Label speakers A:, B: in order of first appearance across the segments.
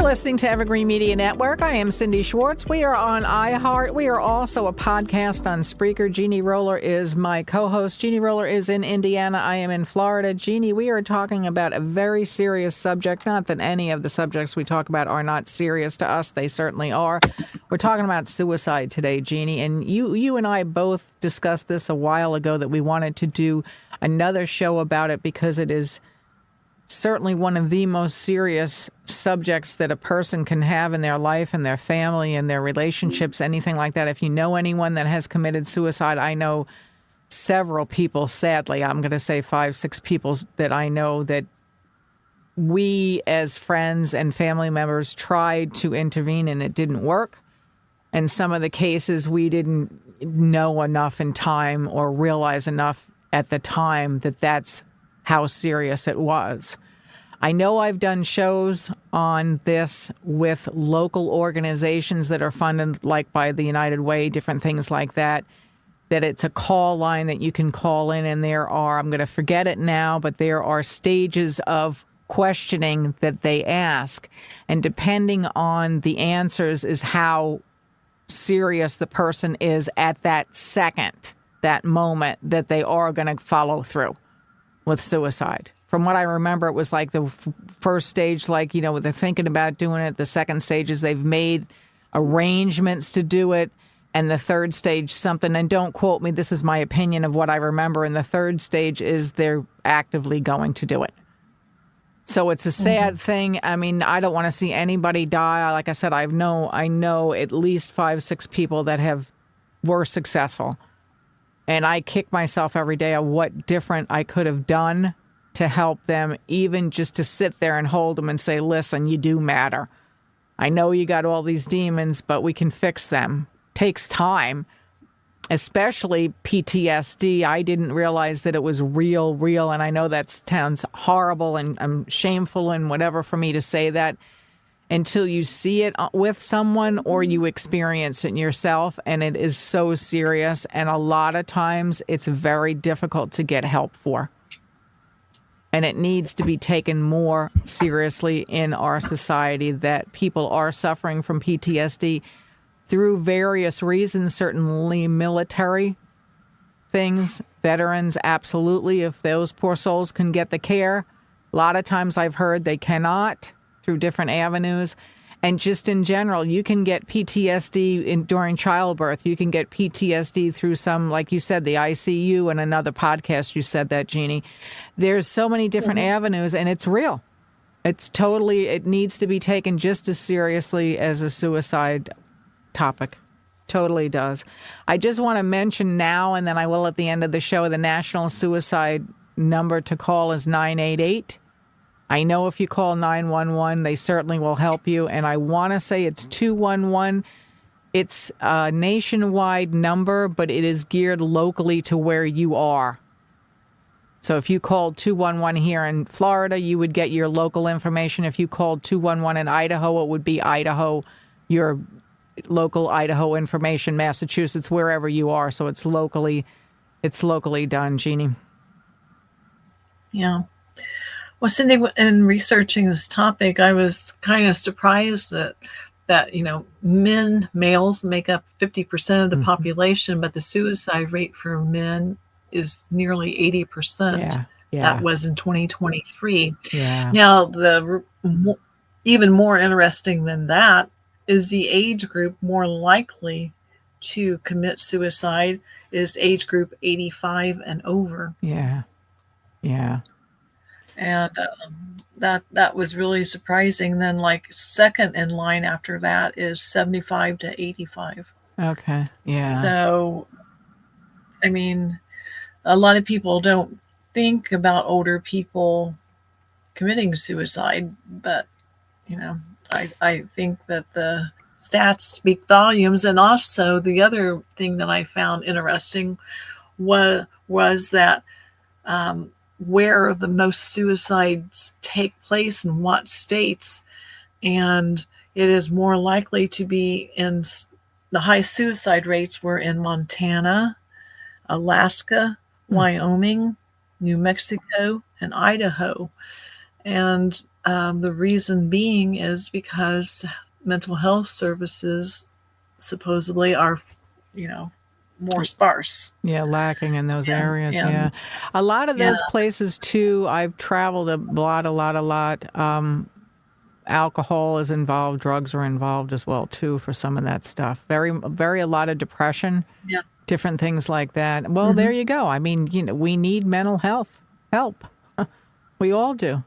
A: listening to Evergreen Media Network. I am Cindy Schwartz. We are on iHeart. We are also a podcast on Spreaker. Jeannie Roller is my co-host. Jeannie Roller is in Indiana. I am in Florida. Jeannie, we are talking about a very serious subject. Not that any of the subjects we talk about are not serious to us. They certainly are. We're talking about suicide today, Jeannie. And you and I both discussed this a while ago that we wanted to do another show about it because it is certainly one of the most serious subjects that a person can have in their life and their family and their relationships, anything like that. If you know anyone that has committed suicide, I know several people, sadly, I'm going to say 5, 6 people that I know that we as friends and family members tried to intervene and it didn't work. And some of the cases we didn't know enough in time or realize enough at the time that that's how serious it was. I know I've done shows on this with local organizations that are funded, like by the United Way, different things like that, that it's a call line that you can call in, and there are, I'm going to forget it now, but there are stages of questioning that they ask, and depending on the answers is how serious the person is at that second, that moment that they are going to follow through with suicide. From what I remember, it was like the first stage, like, they're thinking about doing it. The second stage is they've made arrangements to do it. And the third stage, something, and don't quote me, this is my opinion of what I remember. And the third stage is they're actively going to do it. So it's a sad thing. I mean, I don't want to see anybody die. Like I said, I know at least 5, 6 people that were successful. And I kick myself every day of what different I could have done to help them, even just to sit there and hold them and say, listen, you do matter. I know you got all these demons, but we can fix them. Takes time, especially PTSD. I didn't realize that it was real. And I know that sounds horrible and shameful and whatever for me to say that, until you see it with someone or you experience it yourself, and it is so serious. And a lot of times it's very difficult to get help for. And it needs to be taken more seriously in our society that people are suffering from PTSD through various reasons, certainly military things, veterans, absolutely, if those poor souls can get the care. A lot of times I've heard they cannot, through different avenues. And just in general, you can get PTSD during childbirth. You can get PTSD through some, like you said, the ICU, and another podcast you said that, Jeannie. There's so many different avenues, and it's real. It needs to be taken just as seriously as a suicide topic. Totally does. I just want to mention now, and then I will at the end of the show, the national suicide number to call is 988. I know if you call 911, they certainly will help you. And I want to say it's 211. It's a nationwide number, but it is geared locally to where you are. So if you called 211 here in Florida, you would get your local information. If you called 211 in Idaho, it would be Idaho, your local Idaho information, Massachusetts, wherever you are. So it's locally done, Jeannie.
B: Yeah. Well, Cindy, in researching this topic, I was kind of surprised that males make up 50% of the population, but the suicide rate for men is nearly 80%.
A: Yeah.
B: That was in 2023.
A: Yeah.
B: Now, even more interesting than that is the age group more likely to commit suicide is age group 85 and over.
A: Yeah. Yeah.
B: And that was really surprising. Then, like, second in line after that is 75 to 85.
A: Okay. Yeah.
B: So, I mean, a lot of people don't think about older people committing suicide, but I think that the stats speak volumes. And also, the other thing that I found interesting was that where the most suicides take place in what states, and it is more likely to be in the high suicide rates were in Montana, Alaska, Wyoming, New Mexico, and Idaho. And The reason being is because mental health services supposedly are, more sparse.
A: Yeah, lacking in those areas.
B: and
A: Yeah. A lot of
B: yeah,
A: those places too, I've traveled a lot. Alcohol is involved, drugs are involved as well too for some of that stuff. Very a lot of depression,
B: yeah,
A: different things like that. Well, there you go. I mean, we need mental health help. We all do.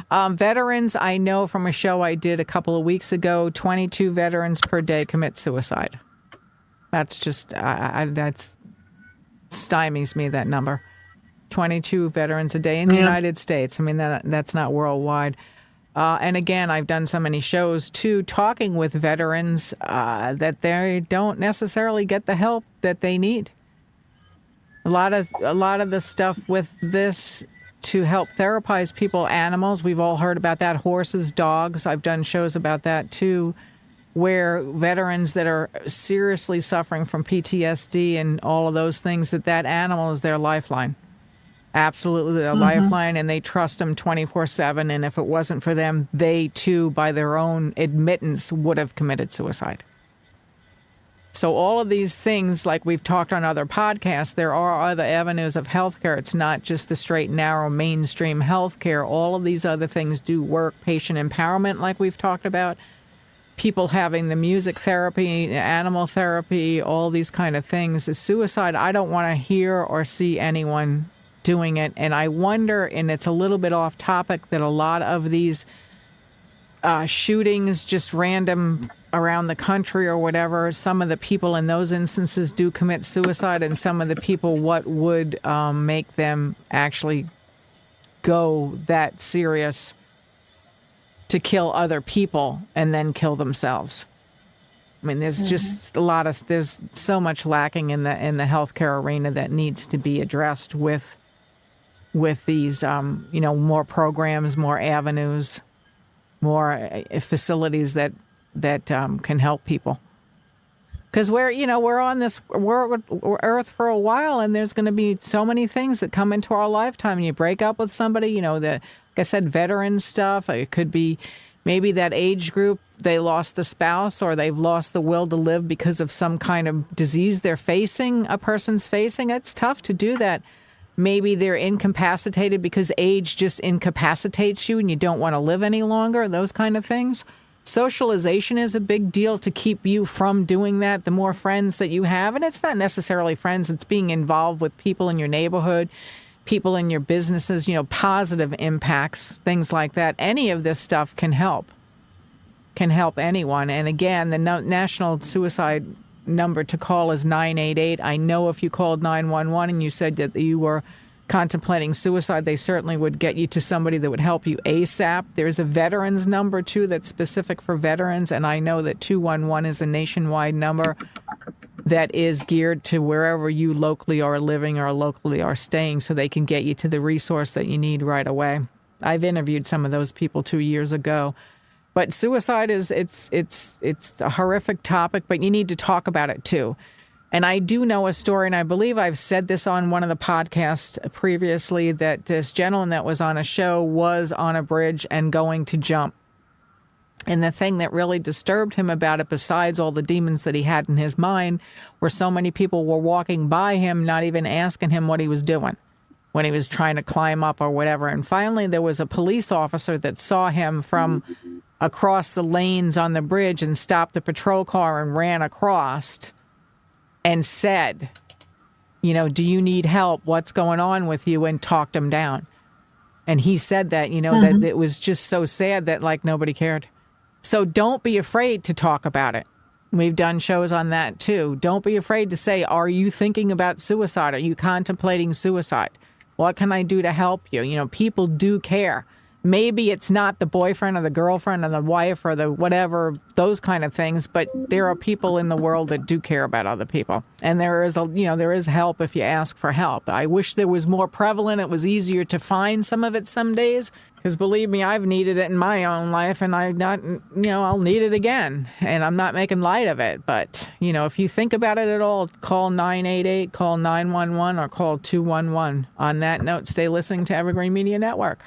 A: Veterans, I know from a show I did a couple of weeks ago, 22 veterans per day commit suicide. That's just, that's stymies me, that number. 22 veterans a day in the United States. I mean, that's not worldwide. And again, I've done so many shows too, talking with veterans that they don't necessarily get the help that they need. A lot of the stuff with this to help therapize people, animals. We've all heard about that. Horses, dogs. I've done shows about that too, where veterans that are seriously suffering from PTSD and all of those things, that animal is their lifeline. Absolutely their lifeline, and they trust them 24/7. And if it wasn't for them, they too, by their own admittance, would have committed suicide. So all of these things, like we've talked on other podcasts, there are other avenues of healthcare. It's not just the straight, narrow, mainstream healthcare. All of these other things do work. Patient empowerment, like we've talked about. People having the music therapy, animal therapy, all these kind of things. The suicide, I don't want to hear or see anyone doing it. And I wonder, and it's a little bit off topic, that a lot of these shootings, just random around the country or whatever, some of the people in those instances do commit suicide, and some of the people, what would make them actually go that serious to kill other people and then kill themselves. I mean, there's just there's so much lacking in the healthcare arena that needs to be addressed with these, more programs, more avenues, more facilities that can help people. Because we're on this earth for a while, and there's going to be so many things that come into our lifetime. You break up with somebody, like I said, veteran stuff. It could be maybe that age group, they lost the spouse or they've lost the will to live because of some kind of disease a person's facing. It's tough to do that. Maybe they're incapacitated because age just incapacitates you and you don't want to live any longer, those kind of things. Socialization is a big deal to keep you from doing that. The more friends that you have, and it's not necessarily friends, it's being involved with people in your neighborhood, people in your businesses, positive impacts, things like that. Any of this stuff can help anyone. And again, the national suicide number to call is 988. I know if you called 911 and you said that you were contemplating suicide, they certainly would get you to somebody that would help you ASAP. There's a veterans number too that's specific for veterans, and I know that 211 is a nationwide number that is geared to wherever you locally are living or locally are staying, so they can get you to the resource that you need right away. I've interviewed some of those people 2 years ago. But suicide it's a horrific topic, but you need to talk about it too. And I do know a story, and I believe I've said this on one of the podcasts previously, that this gentleman that was on a show was on a bridge and going to jump. And the thing that really disturbed him about it, besides all the demons that he had in his mind, were so many people were walking by him, not even asking him what he was doing when he was trying to climb up or whatever. And finally, there was a police officer that saw him from across the lanes on the bridge and stopped the patrol car and ran across and said, do you need help? What's going on with you? And talked him down. And he said that, that it was just so sad that nobody cared. So don't be afraid to talk about it. We've done shows on that too. Don't be afraid to say, are you thinking about suicide? Are you contemplating suicide? What can I do to help you? People do care. Maybe it's not the boyfriend or the girlfriend or the wife or the whatever, those kind of things, but there are people in the world that do care about other people. And there is help if you ask for help. I wish there was more prevalent. It was easier to find some of it some days, because believe me, I've needed it in my own life, and I'll need it again. And I'm not making light of it. But, if you think about it at all, call 988, call 911, or call 211. On that note, stay listening to Evergreen Media Network.